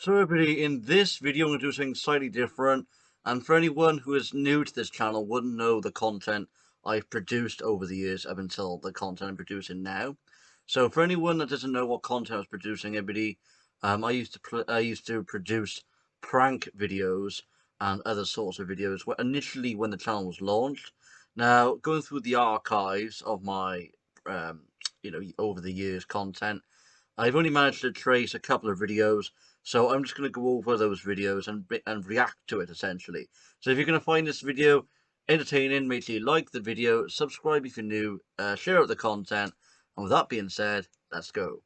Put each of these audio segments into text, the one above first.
So everybody, in this video I'm going to do something slightly different, and for anyone who is new to this channel wouldn't know the content I've produced over the years up until the content I'm producing now. So for anyone that doesn't know what content I was producing, everybody, I used to produce prank videos and other sorts of videos initially when the channel was launched. Now, going through the archives of my um, over the years content, I've only managed to trace a couple of videos, so I'm just going to go over those videos and react to it, essentially. So if you're going to find this video entertaining, make sure you like the video, subscribe if you're new, share out the content, and with that being said, let's go.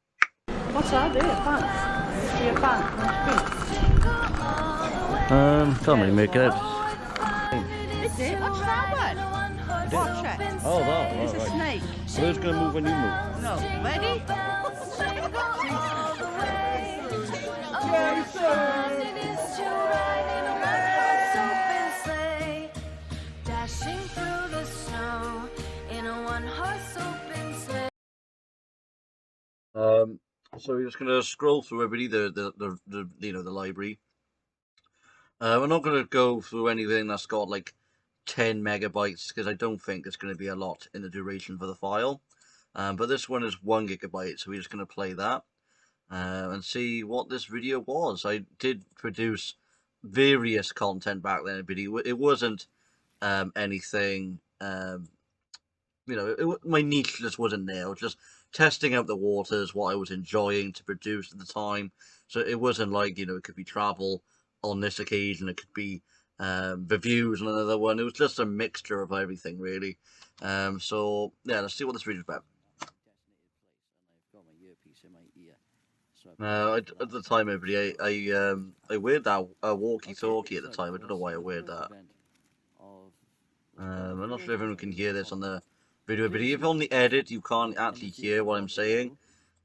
What's that? There, pants. Be a pants. Can't really make it out. Is it? What's that one? Watch it. Oh, that, It's a snake. So who's going to move when you move? No. Ready? So we're just going to scroll through everybody, the library. We're not going to go through anything that's got like 10 megabytes because I don't think there's going to be a lot in the duration for the file. But this one is 1 gigabyte, so we're just going to play that and see what this video was. I did produce various content back then, but it wasn't anything. My niche just wasn't there. I was just testing out the waters, what I was enjoying to produce at the time. So it wasn't like, it could be travel on this occasion, it could be reviews on another one. It was just a mixture of everything, really. So yeah, let's see what this video's about. At the time, everybody, I wear that walkie-talkie at the time. I don't know why I wear that. I'm not sure if anyone can hear this on the video, but if on the edit you can't actually hear what I'm saying.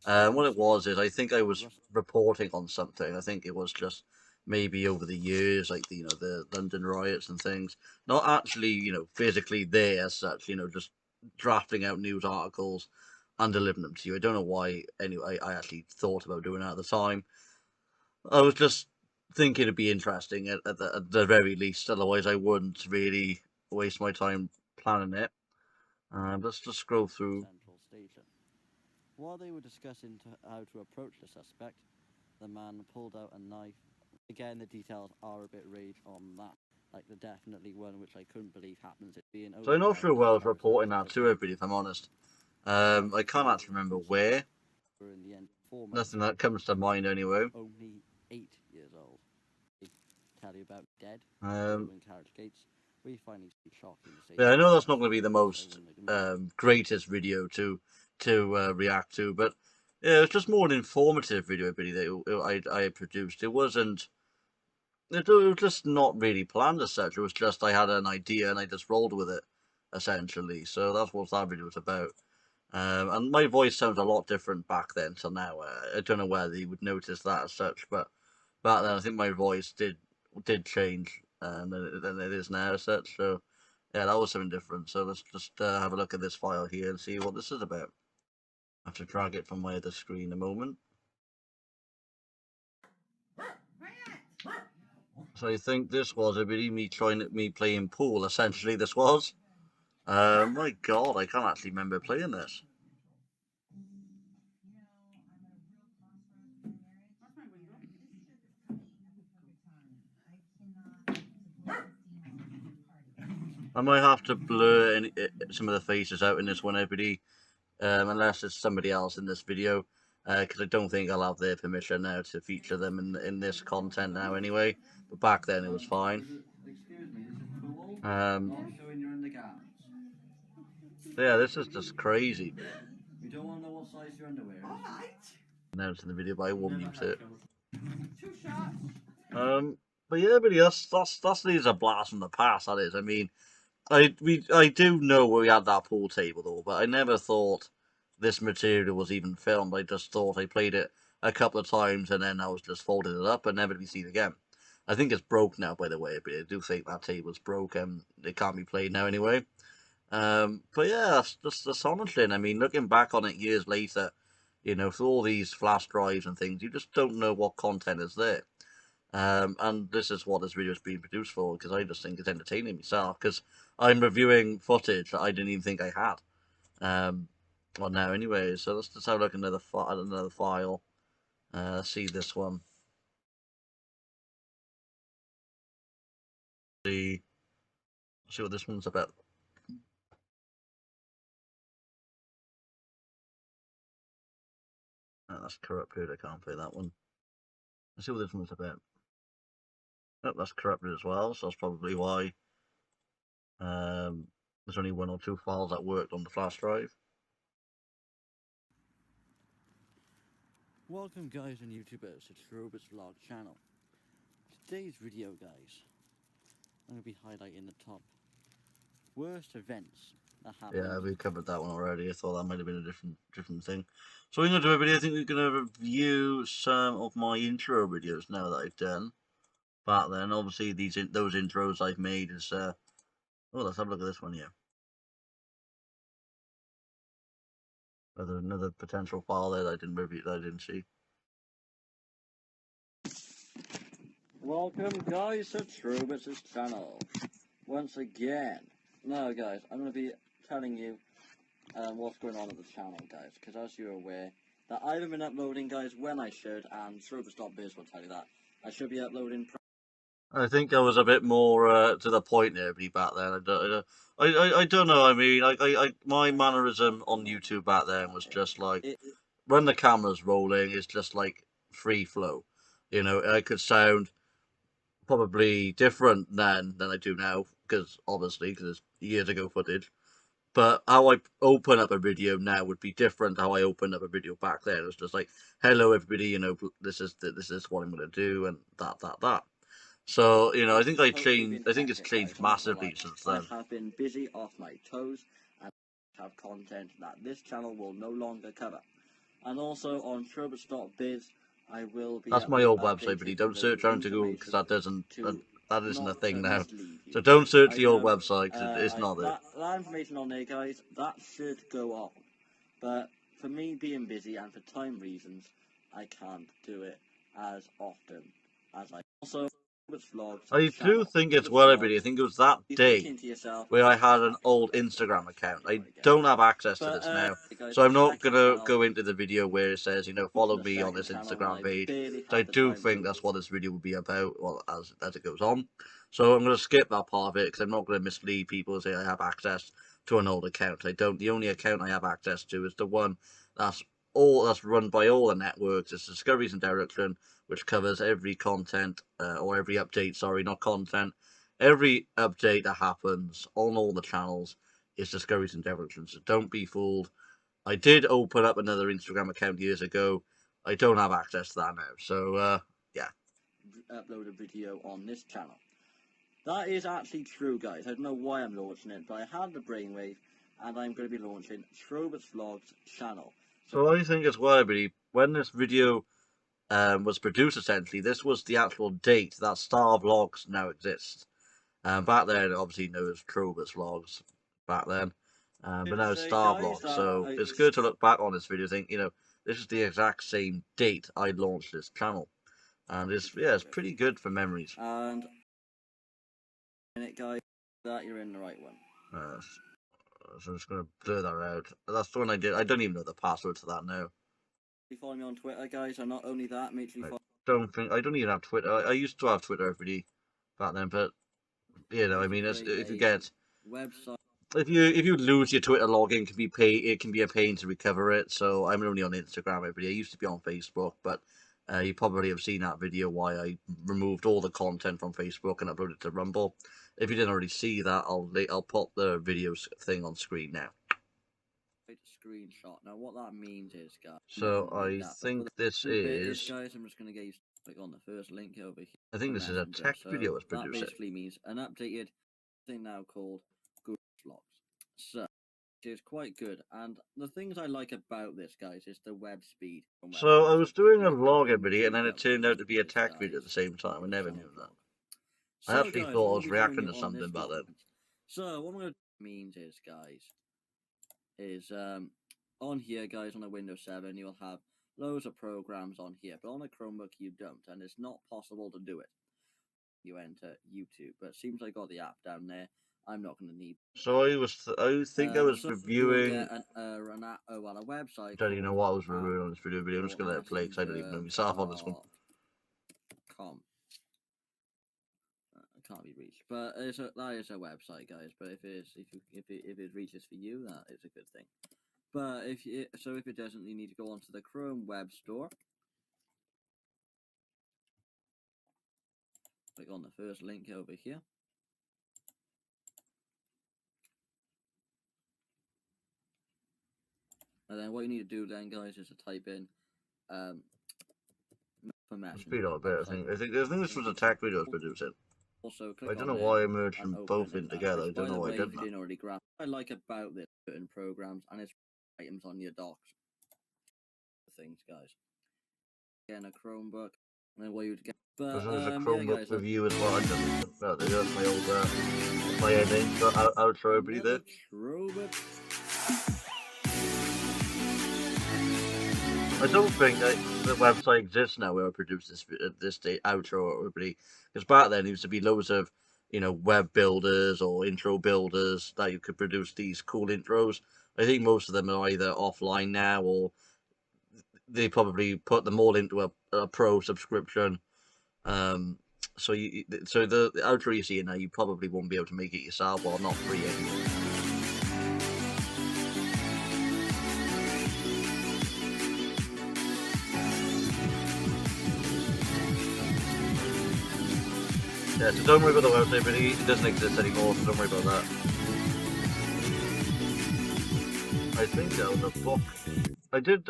What it was is I think I was reporting on something. I think it was just maybe over the years, like the London riots and things. Not actually, physically there as such. Just drafting out news articles and delivering them to you. I don't know why. Anyway, I actually thought about doing that at the time. I was just thinking it'd be interesting at the very least. Otherwise, I wouldn't really waste my time planning it. Let's just scroll through. Central Station. While they were discussing how to approach the suspect, the man pulled out a knife. Again, the details are a bit rage on that. Like the definitely one which I couldn't believe happens. It being So I'm not sure where I was reporting that to everybody, if I'm honest. I can't actually remember where. In the end, Nothing that comes to mind anyway. Only 8 years old. They tell you about dead. Carriage gates. We finally see shocking. Yeah, I know that's not going to be the most greatest video to react to, but yeah, it's just more an informative video, everybody, that I produced. It wasn't. It was just not really planned as such. It was just I had an idea and I just rolled with it, essentially. So that's what that video was about. And my voice sounds a lot different back then till now. I don't know whether you would notice that as such, but back then I think my voice did change than it is now as such. So yeah, that was something different. So let's just have a look at this file here and see what this is about. I have to drag it from my other screen a moment. So I think this was me playing pool. Essentially, this was. My God, I can't actually remember playing this. I might have to blur some of the faces out in this one, everybody, unless it's somebody else in this video, because I don't think I'll have their permission now to feature them in this content now anyway. But back then it was fine. Yeah, this is just crazy. We don't want to know what size your underwear is. Alright. Announced in the video, but I won't mute it. 2 shots. But yeah, everybody, that's a blast from the past. That is. I mean, I do know we had that pool table though, but I never thought this material was even filmed. I just thought I played it a couple of times and then I was just folding it up and never to be seen again. I think it's broke now, by the way, but I do think that table's broken. It can't be played now anyway. But yeah, that's just astonishing. I mean, looking back on it years later, through all these flash drives and things, you just don't know what content is there. And this is what this video is being produced for, because I just think it's entertaining myself, because I'm reviewing footage that I didn't even think I had. Well, now anyway, so let's just have a look at another file. See this one. See what this one's about. Oh, that's corrupted. I can't play that one. Let's see what this one's about. Oh, that's corrupted as well, so that's probably why there's only 1 or 2 files that worked on the flash drive. Welcome guys and YouTubers to Trobus Vlog channel. Today's video guys, I'm going to be highlighting the top worst events that happened. Yeah, we covered that one already. I thought that might have been a different thing. So we're going to do a video. I think we're going to review some of my intro videos now that I've done. Back then, obviously those intros I've made is oh, let's have a look at this one here. Another potential file there that I didn't review, that I didn't see. Welcome guys to Trobus' channel. Once again. Now guys, I'm going to be telling you what's going on at the channel guys, because as you're aware, that I haven't been uploading guys when I should, and Trobus.biz will tell you that. I should be uploading. I think I was a bit more to the point there, back then. I don't know. I mean, my mannerism on YouTube back then was just like when the camera's rolling, it's just like free flow. You know, I could sound probably different then than I do now, because obviously, because it's years ago footage. But how I open up a video now would be different to how I opened up a video back then. It was just like, hello everybody, you know, this is what I'm gonna do, and that. So, you know, I think I think it's changed massively since then. I have been busy off my toes and have content that this channel will no longer cover. And also on Trobus.biz, I will be. That's my old website, but don't search around to Google, because that isn't a thing now. So don't search the old website, because it's not there. That information on there, guys, that should go on. But for me being busy and for time reasons, I can't do it as often as I also. I do think it's well, everybody. I think it was that day where I had an old Instagram account. I don't have access to this now, so I'm not going to go into the video where it says, you know, follow me on this Instagram page. So I do think that's what this video will be about, well, as it goes on. So I'm going to skip that part of it, because I'm not going to mislead people and say I have access to an old account. I don't. The only account I have access to is the one that's run by all the networks. It's Discoveries and Direction, which covers every content, or every update, sorry, not content. Every update that happens on all the channels is Discoveries and Direction, so don't be fooled. I did open up another Instagram account years ago. I don't have access to that now, so, yeah. Upload a video on this channel. That is actually true, guys. I don't know why I'm launching it, but I had the brainwave, and I'm going to be launching Trobus Vlogs channel. So I think as well, everybody, when this video was produced, essentially, this was the actual date that Star Vlogs now exists. Back then, obviously, known as Trobus Vlogs back then, but now it's Star Vlogs. So it's good to look back on this video and think, you know, this is the exact same date I launched this channel, and it's pretty good for memories. And guys, that you're in the right one. So I'm just gonna blur that out. That's the one I did. I don't even know the password to that now. You follow me on Twitter, guys, and not only that, make sure you follow. I don't even have Twitter. I used to have Twitter every back then, but you know, I mean, if you get website, if you lose your Twitter login, it can be a pain to recover it. So I'm only on Instagram every day. I used to be on Facebook, but you probably have seen that video why I removed all the content from Facebook and uploaded it to Rumble. If you didn't already see that, I'll put the videos thing on screen now. Screenshot. Now what that means is, guys. So I think this is. Guys, I'm just going to get you to click on the first link over here. I think this is a tech video as producer. That basically means an updated thing now called Google Vlogs. So it's quite good, and the things I like about this, guys, is the web speed. So I was doing a vlog, everybody, and then it turned out to be a tech video at the same time. I never knew that. I actually thought I was reacting to something back then. So what I'm going to means is, guys, is on here, guys, on a Windows 7, you'll have loads of programs on here, but on a Chromebook you don't, and it's not possible to do it. You enter YouTube, but it seems I got the app down there. I'm not going to need. So I think I was So reviewing. you will get a website. I don't even know what I was called reviewing on this video. I'm just gonna let it play because I don't even know myself on this one. Com. It can't be reached, but that is a website, guys. But if it reaches for you, that is a good thing. But if it doesn't, you need to go onto the Chrome Web Store. Click on the first link over here. And then what you need to do then, guys, is to type in Speed up a bit. I think this was a tech video I was producing. Also, click I don't on know why I it merged and them open both it in up. together. I Which, by don't know the why I way, did if you that. didn't already grab, what I like about this certain programs and its items on your docs. Things, guys. Again, a Chromebook, and then what you'd get. But There's a yeah, Chromebook guys, review as well. I just there's my old my ending outro everybody there. Chromebook. I don't think that the website exists now where I produce this outro everybody, because back then there used to be loads of web builders or intro builders that you could produce these cool intros. I think most of them are either offline now or they probably put them all into a pro subscription. So the outro you see now, you probably won't be able to make it yourself, or not free anyway. Yeah, so don't worry about the website, but it doesn't exist anymore, so don't worry about that. I think that was a book. I did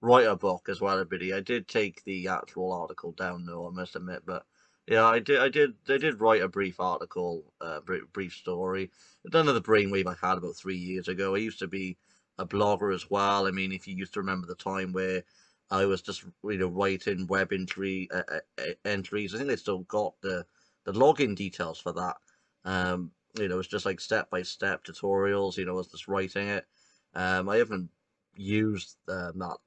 write a book as well, everybody. I did take the actual article down though, I must admit, but yeah, I did write a brief article, brief story. None of the brainwave I had about 3 years ago. I used to be a blogger as well. I mean, if you used to remember the time where I was just writing web entries. I think they still got the login details for that. It's just like step-by-step tutorials. I was just writing it. I haven't used that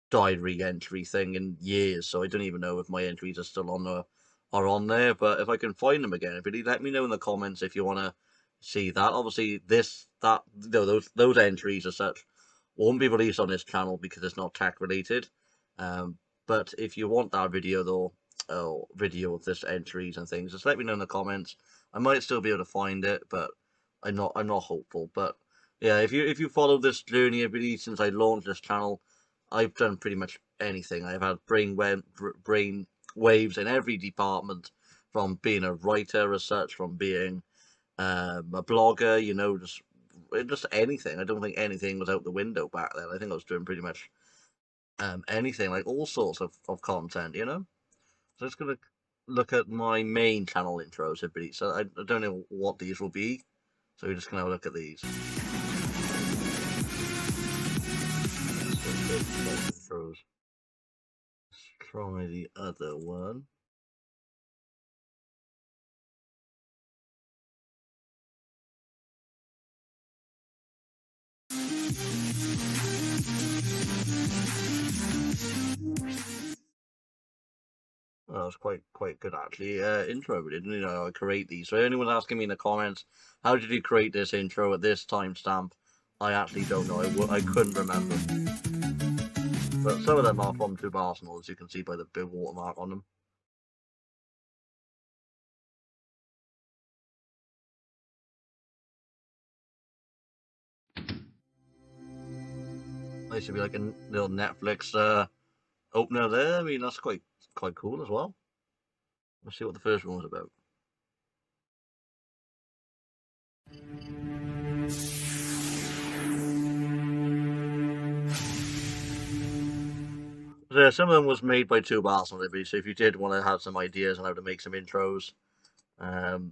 diary entry thing in years, so I don't even know if my entries are still on there. But if I can find them again, everybody, let me know in the comments if you want to see that. Obviously, those entries as such won't be released on this channel because it's not tech related. But if you want that video though, video of this entries and things, just let me know in the comments. I might still be able to find it, but I'm not hopeful. But yeah, if you follow this journey, everybody, since I launched this channel, I've done pretty much anything. I've had brain waves in every department, from being a writer as such, from being a blogger, just anything. I don't think anything was out the window back then. I think I was doing pretty much anything, like all sorts of content, So just gonna look at my main channel intros, everybody. So I don't know what these will be, so we're just gonna have a look at these. Intros. Let's try the other one. Well, that was quite good actually. Intro, we didn't I create these. So anyone asking me in the comments, how did you create this intro at this timestamp? I actually don't know. I couldn't remember. But some of them are from Tube Arsenal, as you can see by the big watermark on them. There should be like a little Netflix opener there. I mean, that's quite cool as well. Let's see what the first one was about. So some of them was made by Tube Arsenal, so if you did want to have some ideas on how to make some intros,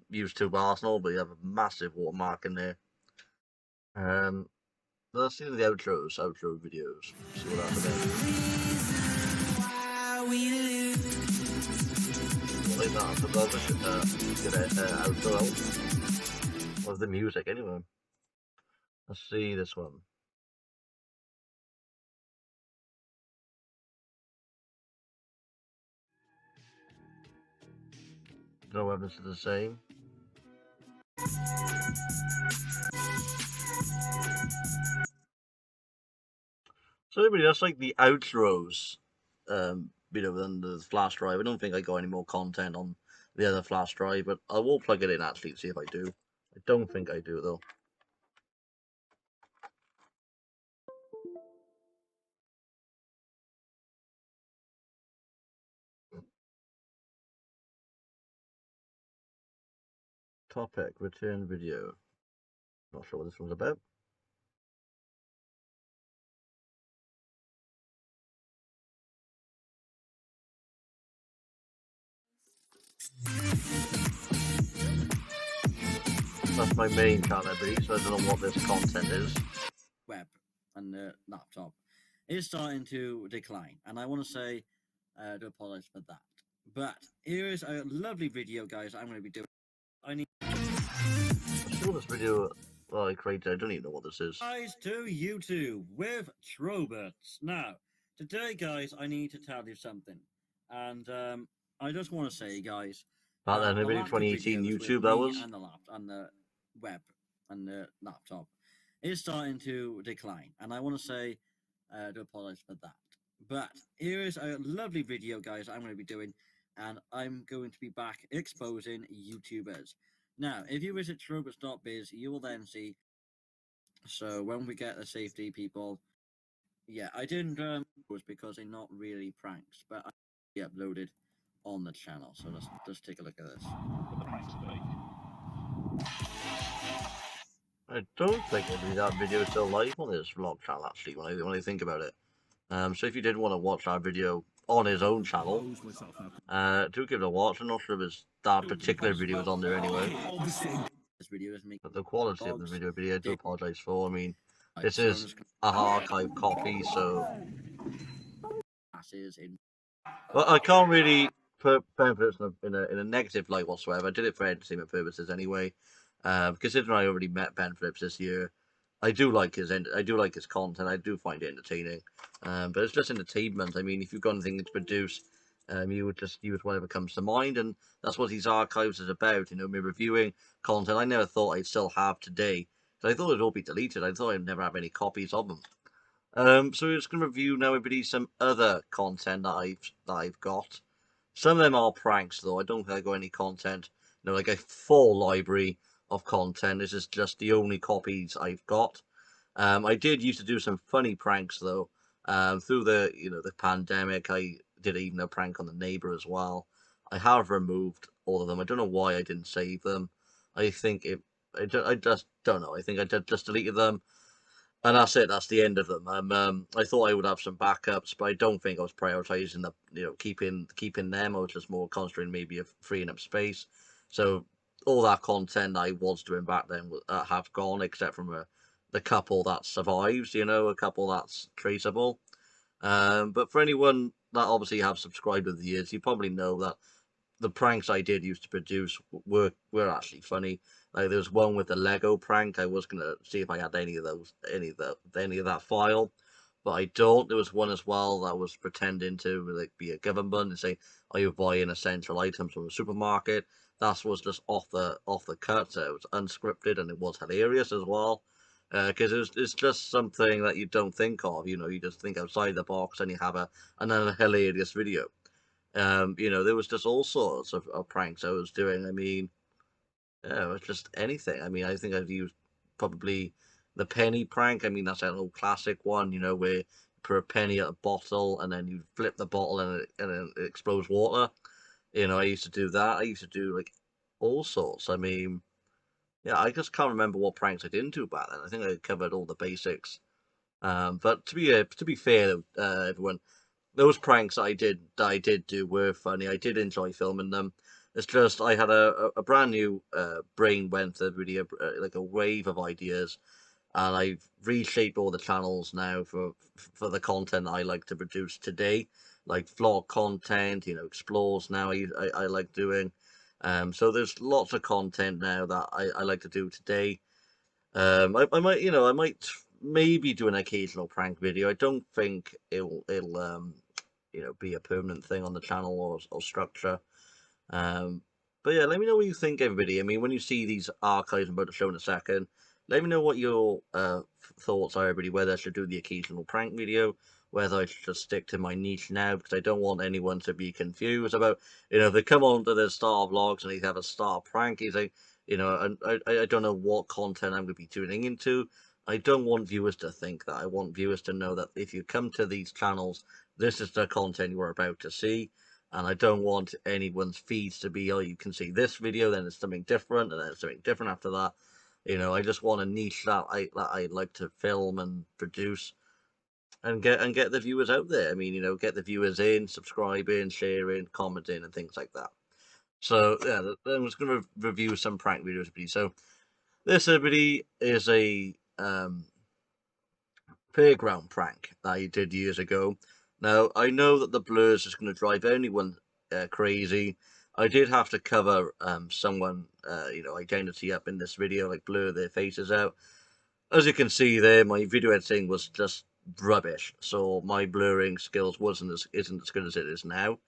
use Tube Arsenal, but you have a massive watermark in there. Let's see the outro videos. See what that's about. Like that, the outro of the music anyway. Let's see this one. Don't know whether this is the same. So everybody, that's like the outros. You know, than the flash drive. I don't think I got any more content on the other flash drive, but I will plug it in actually to see if I do. I don't think I do though. Topic, return video. Not sure what this one's about. That's my main channel, I believe, so I don't know what this content is. Web and the laptop is starting to decline, and I want to say to apologize for that. But here is a lovely video, guys. I'm going to be doing. I need I'm sure this video I created, I don't even know what this is. guys to YouTube with Troberts. Now, today, guys, I need to tell you something, and I just want to say, guys, Back then, the maybe lack of 2018 videos with YouTube, that me was. and the web and the laptop is starting to decline, and I want to say to apologize for that. But here is a lovely video, guys, I'm going to be doing, and I'm going to be back exposing YouTubers. Now, if you visit Troberts.biz, you will then see. So when we get the safety people, yeah, I didn't was because they're not really pranks, but I uploaded on the channel. So let's just take a look at this. I don't think that video is still live on this vlog channel actually when I think about it. So if you did want to watch our video on his own channel, do give it a watch. I'm not sure if that particular video is on there anyway. This video is making But the quality of the video, I do apologize for. I mean, this so I'm is just a archive copy, so passes in. well, I can't really put benefits in a negative light whatsoever. I did it for entertainment purposes anyway. Considering I already met Ben Phillips this year, I do like his content. I do find it entertaining. But it's just entertainment. I mean, if you've got anything to produce, you would just use whatever comes to mind, and that's what these archives is about. You know, me reviewing content I never thought I'd still have today. So I thought it'd all be deleted. I thought I'd never have any copies of them. So we're just gonna review now, everybody, some other content that I've got. Some of them are pranks, though. I don't think I got any content. You know, like a full library of content. This is just the only copies I've got. I did used to do some funny pranks though. Through the pandemic, I did even a prank on the neighbor as well. I have removed all of them. I don't know why I didn't save them. I think I just don't know. I think I just deleted them, and that's it. That's the end of them. I thought I would have some backups, but I don't think I was prioritizing keeping them. I was just more concentrating maybe of freeing up space. So all that content I was doing back then have gone, except from the couple that survives. You know, a couple that's traceable. But for anyone that obviously have subscribed over the years, you probably know that the pranks I did used to produce were actually funny. Like there was one with the Lego prank. I was gonna see if I had any of that file, but I don't. There was one as well that was pretending to like be a government and say, "Are you buying essential items from a supermarket?" That was just off the cut. So it was unscripted and it was hilarious as well. Because it's just something that you don't think of. You know, you just think outside the box and you have another hilarious video. There was just all sorts of pranks I was doing. I mean, yeah, it was just anything. I mean, I think I've used probably the penny prank. I mean, that's an old classic one, where you put a penny at a bottle and then you flip the bottle and it explodes water. I used to do that. I used to do like all sorts. I mean, yeah, I just can't remember what pranks I didn't do back then. I think I covered all the basics. But to be fair, everyone, those pranks I did do were funny. I did enjoy filming them. It's just I had a brand new brain went to really like a wave of ideas, and I've reshaped all the channels now for the content I like to produce today, like vlog content, explores now I like doing. So there's lots of content now that I like to do today. I might maybe do an occasional prank video. I don't think it'll be a permanent thing on the channel or structure. But yeah, let me know what you think, everybody. I mean, when you see these archives I'm about to show in a second, let me know what your thoughts are, everybody. Whether I should do the occasional prank video, whether I should just stick to my niche now, because I don't want anyone to be confused about, if they come on to the Star Vlogs and they have a Star prank, you think, and I don't know what content I'm going to be tuning into. I don't want viewers to think that. I want viewers to know that if you come to these channels, this is the content you are about to see. And I don't want anyone's feeds to be, oh, you can see this video, then it's something different, and then it's something different after that. I just want a niche that I like to film and produce and get the viewers out there. I mean, get the viewers in, subscribing, sharing, commenting, and things like that. So yeah, I'm just going to review some prank videos, everybody. So this, everybody, is a playground prank that I did years ago. Now, I know that the blurs is going to drive anyone crazy. I did have to cover someone, identity up in this video, like blur their faces out. As you can see there, my video editing was just rubbish, so my blurring skills isn't as good as it is now.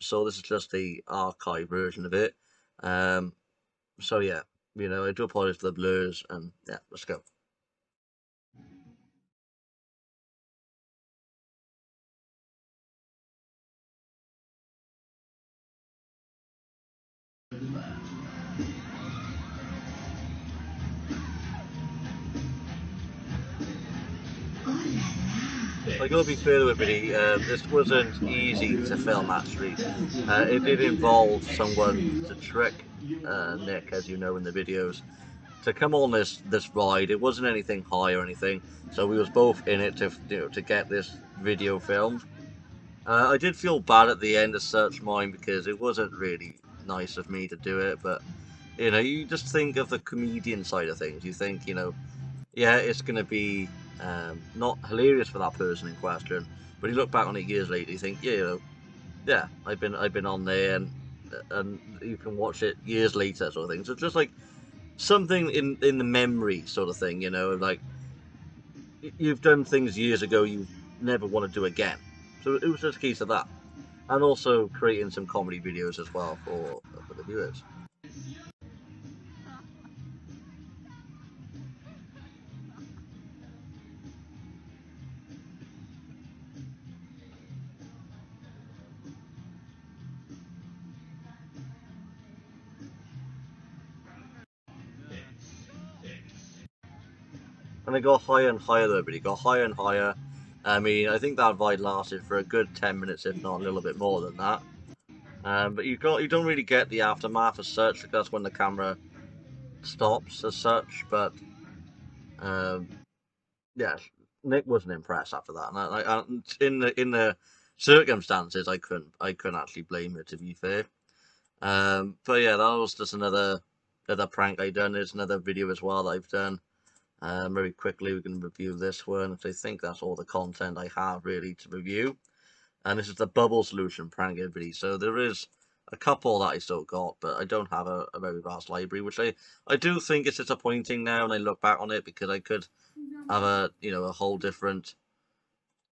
So this is just the archive version of it. So yeah, I do apologize for the blurs, and yeah, let's go. I gotta be fair with everybody, this wasn't easy to film actually. It did involve someone to trick Nick, as you know in the videos, to come on this ride. It wasn't anything high or anything, so we was both in it to get this video filmed. I did feel bad at the end of Search Mine because it wasn't really nice of me to do it, but you just think of the comedian side of things. You think, yeah, it's going to be not hilarious for that person in question, but you look back on it years later, you think, yeah, I've been on there, and you can watch it years later, sort of thing. So it's just like something in the memory, sort of thing, like you've done things years ago you never want to do again. So it was just a case of that, and also creating some comedy videos as well for the viewers. And it got higher and higher though, but it got higher and higher. I mean, I think that ride lasted for a good 10 minutes, if not a little bit more than that. But you don't really get the aftermath as such, because that's when the camera stops as such. But yeah, Nick wasn't impressed after that, and in the circumstances, I couldn't actually blame it, to be fair. But yeah, that was just another prank I done. There's another video as well that I've done. Very quickly, we can review this one. So I think that's all the content I have really to review. And this is the bubble solution prank, everybody. So there is a couple that I still got, but I don't have a very vast library, which I do think is disappointing now. And I look back on it, because I could have a whole different,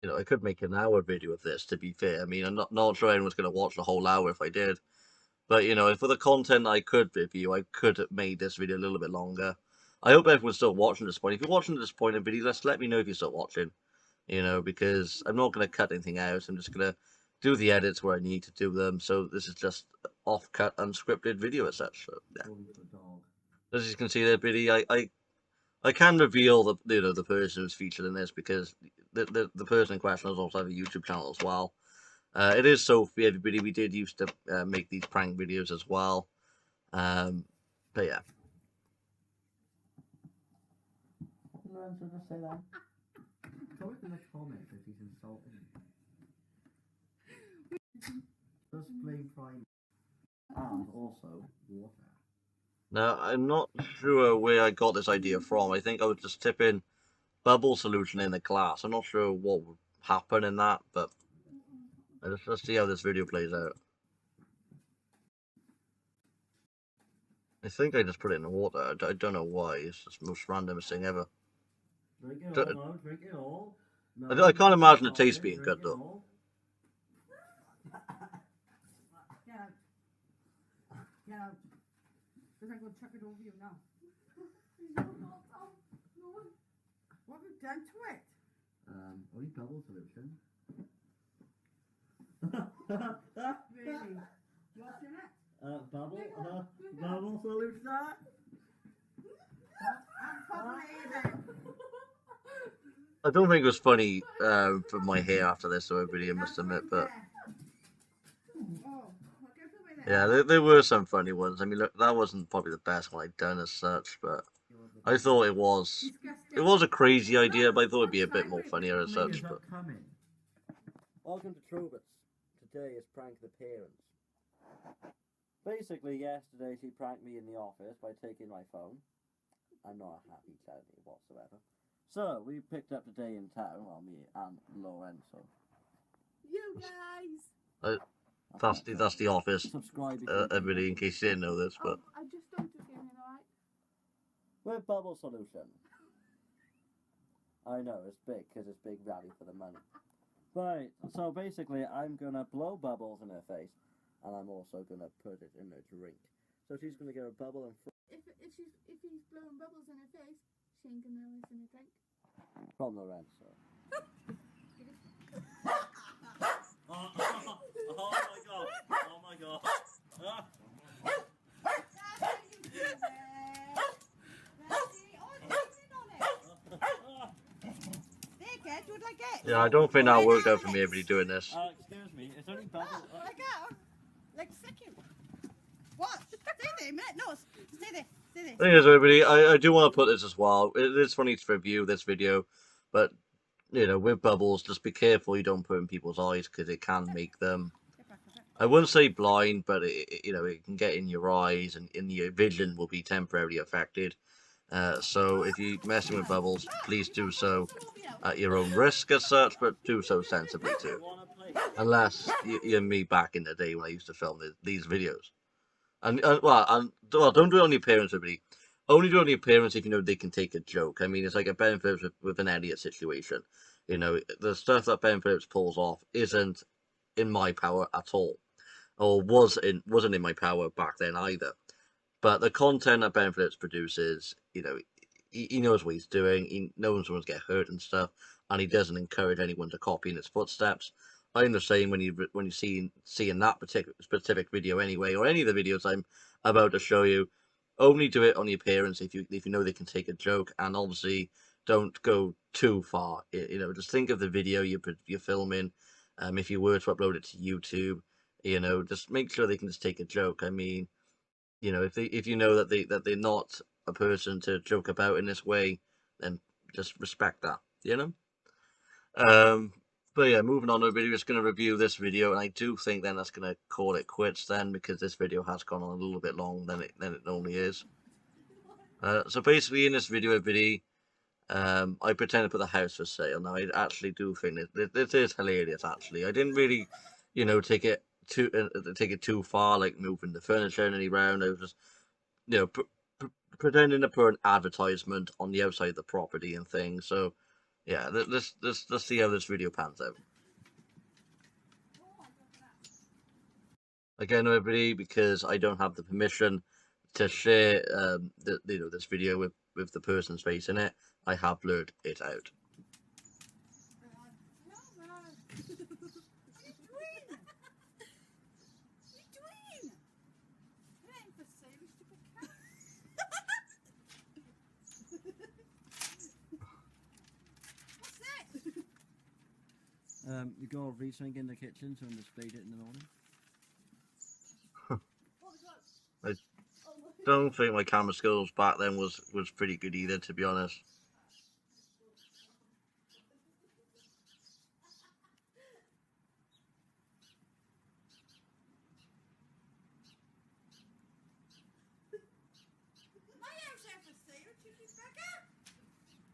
I could make an hour video of this, to be fair. I mean, I'm not sure anyone's going to watch the whole hour if I did. But, for the content I could review, I could have made this video a little bit longer. I hope everyone's still watching this point. If you're watching this point in the video, let me know if you're still watching. Because I'm not going to cut anything out. I'm just going to do the edits where I need to do them. So this is just off-cut, unscripted video as such. So, yeah. As you can see there, Biddy, I can reveal the person who's featured in this, because the person in question has also have a YouTube channel as well. It is Sophie, everybody. We did used to make these prank videos as well. But yeah. Lorenzo, just say that. Comment in the comments if he's insulting you. Just blame Prime And also, water. Now, I'm not sure where I got this idea from. I think I was just tipping bubble solution in the class. I'm not sure what would happen in that, but let's see how this video plays out. I think I just put it in the water. I don't know why. It's just the most randomest thing ever. Drink it all, no, drink it all. No, I can't imagine the taste being good, though. get out. Because I'm going to chuck it over you now. What have you done to it? Only bubble solution. Really? What's in it? Bubble solution. I'm probably then. I don't think it was funny for my hair after this, so everybody, I must admit, but Oh, what gives away there? yeah, there were some funny ones. I mean, look, that wasn't probably the best one I'd done as such, but I thought it was a crazy idea, but I thought it'd be a bit more funnier as such. But Welcome to Trobits. Today is Prank the Parents. Basically, yesterday she pranked me in the office by taking my phone. I'm not happy telling you whatsoever. So, we picked up today in town, well, me and Lorenzo. You guys! that's the office. Subscribe if you Everybody, in case you didn't know this, but I just don't again, alright? with Bubble Solution. I know, it's big, because it's big value for the money. Right, so basically, I'm going to blow bubbles in her face, and I'm also going to put it in a drink. So she's going to get a bubble and If he's blowing bubbles in her face, she ain't gonna know it's in a drink. from Lorenzo. oh my god! Oh my god! Yeah, I don't think that worked out for me. Everybody doing this. Excuse me, it's only bubble. Like second. What? Stay there, mate. No, stay there. Stay there. Thing is, everybody, I do want to put this as well. It is funny to review this video, but you know, with bubbles, just be careful you don't put in people's eyes because it can make them. I wouldn't say blind, but you know, it can get in your eyes and in your vision will be temporarily affected. So if you're messing with bubbles, please do so at your own risk as such, but do so sensibly too. Unless you're me back in the day when I used to film these videos. And don't do it on your parents, everybody. Only do it on your parents if you know they can take a joke. I mean, it's like a Ben Phillips with an Elliot situation. You know, the stuff that Ben Phillips pulls off isn't in my power at all, or wasn't in my power back then either. But the content that Ben Phillips produces, you know, he knows what he's doing. He knows someone's get hurt and stuff, and he doesn't encourage anyone to copy in his footsteps. I'm the same when you see in that specific video anyway, or any of the videos I'm about to show you. Only do it on your parents if you know they can take a joke, and obviously don't go too far. You know, just think of the video you're filming. If you were to upload it to YouTube, you know, just make sure they can just take a joke. I mean, you know, if you know that they're not a person to joke about in this way, then just respect that. You know. But yeah, moving on to the video, just going to review this video, and I do think then that's going to call it quits then, because this video has gone on a little bit long than it normally is. So basically in this video, everybody, I pretend to put the house for sale. Now I actually do think this is hilarious. Actually, I didn't really, you know, take it too far, like moving the furniture and any round. I was just, you know, pretending to put an advertisement on the outside of the property and things. So. Yeah, let's see how this video pans out. Again, everybody, because I don't have the permission to share this video with the person's face in it, I have blurred it out. You got a re-sink in the kitchen, so I displayed it in the morning. I don't think my camera skills back then was pretty good either, to be honest.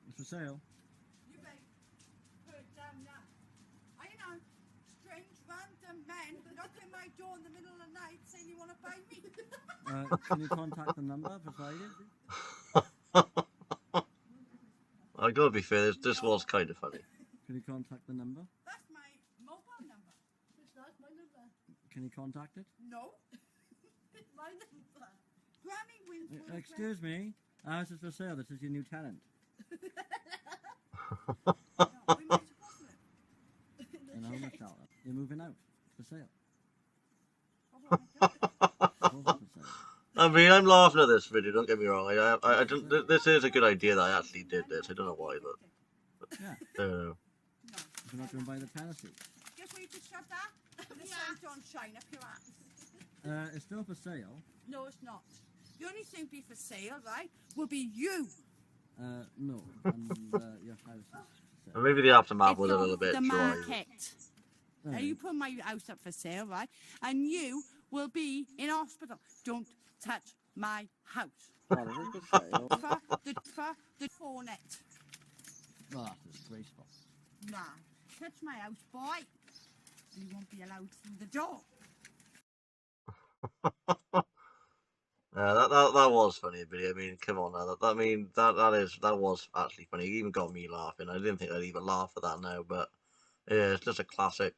It's for sale. You better put it down now. I know, strange random man knock on my door in the middle of the night saying you want to buy me. Can you contact the number provided? I gotta be fair, this was kind of funny. Can you contact the number? That's my mobile number. It's not my number. Can you contact it? No. My number. Granny Winslow. Excuse me. Ours is for sale. This is your new tenant. No, we might suppose it. In a homeless shelter. You're moving out. For sale. Oh, my God. All for sale. I mean, I'm laughing at this video. Don't get me wrong. I don't. This is a good idea that I actually did this. I don't know why, but Yeah. I don't know. No. You're not going to buy the tenancy. Guess where you could shut that? The sun don't shine up your ass. It's still for sale. No, it's not. The only thing be for sale, right, will be you. No. And your house is for And sale. maybe the aftermath If was a you're little bit the dry. market. No, Now, you put my house up for sale, right? And you will be in hospital. Don't touch my house. Oh, it is for sale. For the cornet. Oh, that's disgraceful. Nah. Touch my house, boy. You won't be allowed through the door. That was funny, Billy. I mean, come on now. That was actually funny. It even got me laughing. I didn't think I'd even laugh at that now, but yeah, it's just a classic.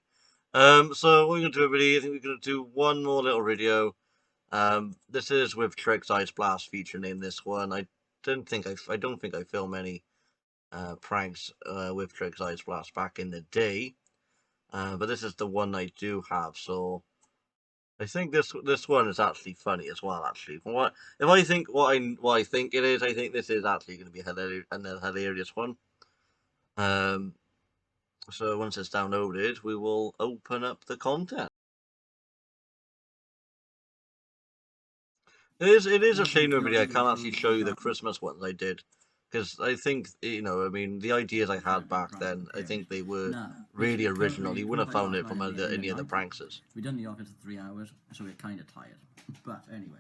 So what we're gonna do, everybody? I think we're gonna do one more little video. This is with Trix Ice Blast featuring in this one. I don't think I filmed any pranks with Trix Ice Blast back in the day. But this is the one I do have, so I think this one is actually funny as well. Actually, what I think it is, I think this is actually going to be a hilarious one. So once it's downloaded, we will open up the content. It is a shame, everybody, I can't actually show you the Christmas ones I did. Because I think, I mean, the ideas I had back then, I think they were really original. You wouldn't have found it from any of the pranksters. We've done the office for 3 hours, so we're kind of tired. But anyway,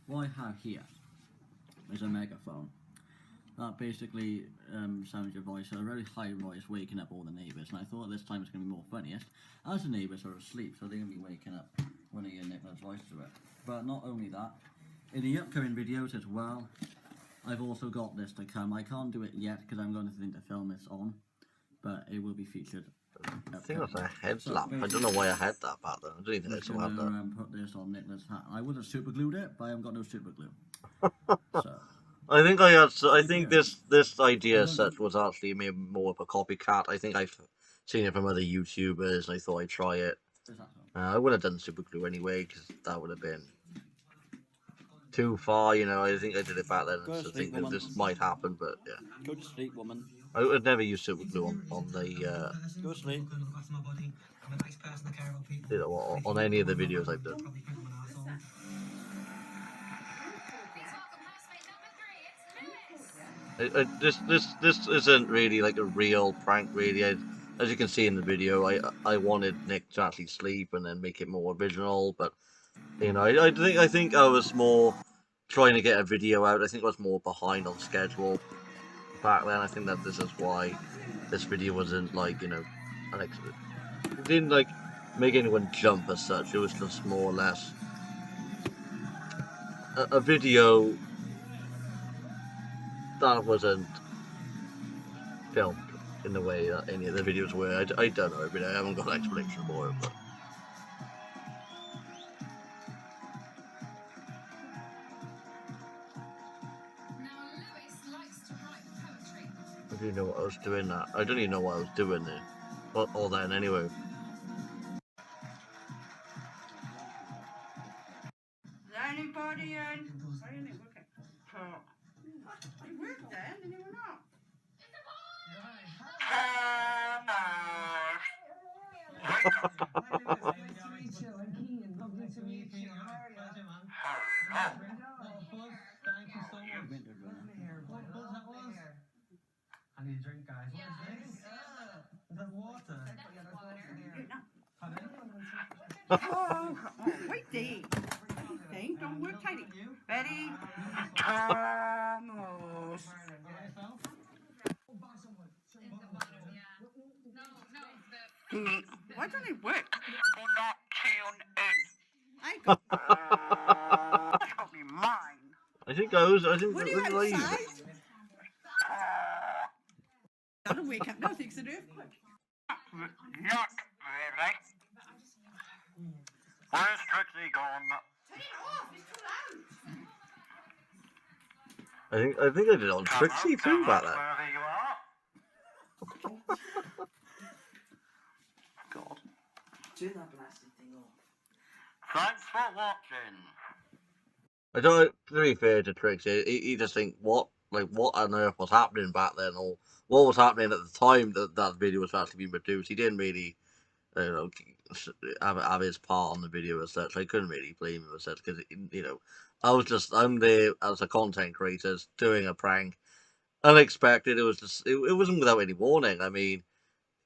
what I have here is a megaphone. That basically sounds your voice, a very high voice, waking up all the neighbours. And I thought this time it's going to be more funniest, as the neighbours are asleep, so they're going to be waking up when they hear Nicola's voice to it. But not only that, in the upcoming videos as well, I've also got this to come. I can't do it yet because I'm going to think to film this on, but it will be featured. I think that's a headlamp. I don't know why I had that back then. I don't even think I still have that. Put this on Nicola's hat. I would have super glued it, but I haven't got no super glue. So. I think I think this idea as such was actually maybe more of a copycat. I think I've seen it from other YouTubers, and I thought I'd try it. I wouldn't have done super glue anyway, because that would have been too far, you know. I think I did it back then, so I think that this might happen, but yeah. Go to sleep, woman. I would never use super glue on the Go to sleep. on any of the videos I've done. This isn't really like a real prank, really. As you can see in the video, I wanted Nick to actually sleep and then make it more original, but you know, I think I was more trying to get a video out. I think I was more behind on schedule back then. I think that this is why this video wasn't like, you know, it didn't like make anyone jump as such. It was just more or less a video that wasn't filmed in the way that any of the videos were. I don't know, I haven't got an explanation for it, but I don't even know what I was doing that. I don't even know what I was doing there. All then anyway. Is there anybody in? Why didn't it work? It worked then, and it went off. I need a drink, guys. What a drink? Is that water? Oh, wait there. Thing, don't work tidy. Ready? Vamos. Why don't it work? Will not tune in. I got that's got me mine. I think that What are you outside? That'll wake up. No, thanks to the earthquake. Not really. Where's Trixie gone? it off, it's too loud. I think I did it on Trixie too back then. Wherever you are. God. Turn that blasted thing off. Thanks for watching. I don't. To be fair to Trixie, he just think what on earth was happening back then, or what was happening at the time that video was actually being produced. He didn't really, have his part on the video as such. I couldn't really blame him as such because I'm there as a content creator doing a prank, unexpected. It was just it wasn't without any warning. I mean,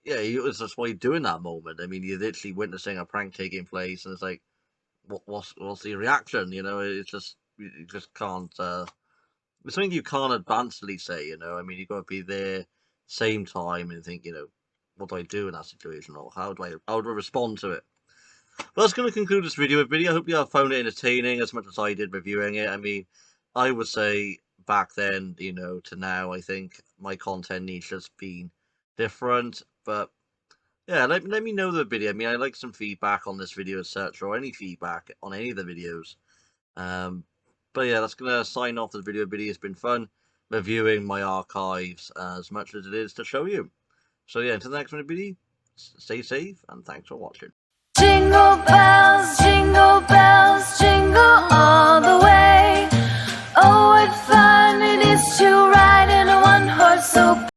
yeah, it was just what you do in that moment. I mean, you're literally witnessing a prank taking place, and it's like, what's the reaction? It's just you just can't. It's something you can't advancedly say. I mean, you've got to be there, same time, and think, what do I do in that situation, or how do I respond to it? Well, that's going to conclude this video. I hope you have found it entertaining as much as I did reviewing it. I mean, I would say back then, to now, I think my content niche has been different, but yeah, let me know the video. I mean, I'd like some feedback on this video as such, or any feedback on any of the videos. But yeah, that's gonna sign off the video. It's been fun reviewing my archives as much as it is to show you. So yeah, until the next video, stay safe and thanks for watching. Jingle bells, jingle all the way.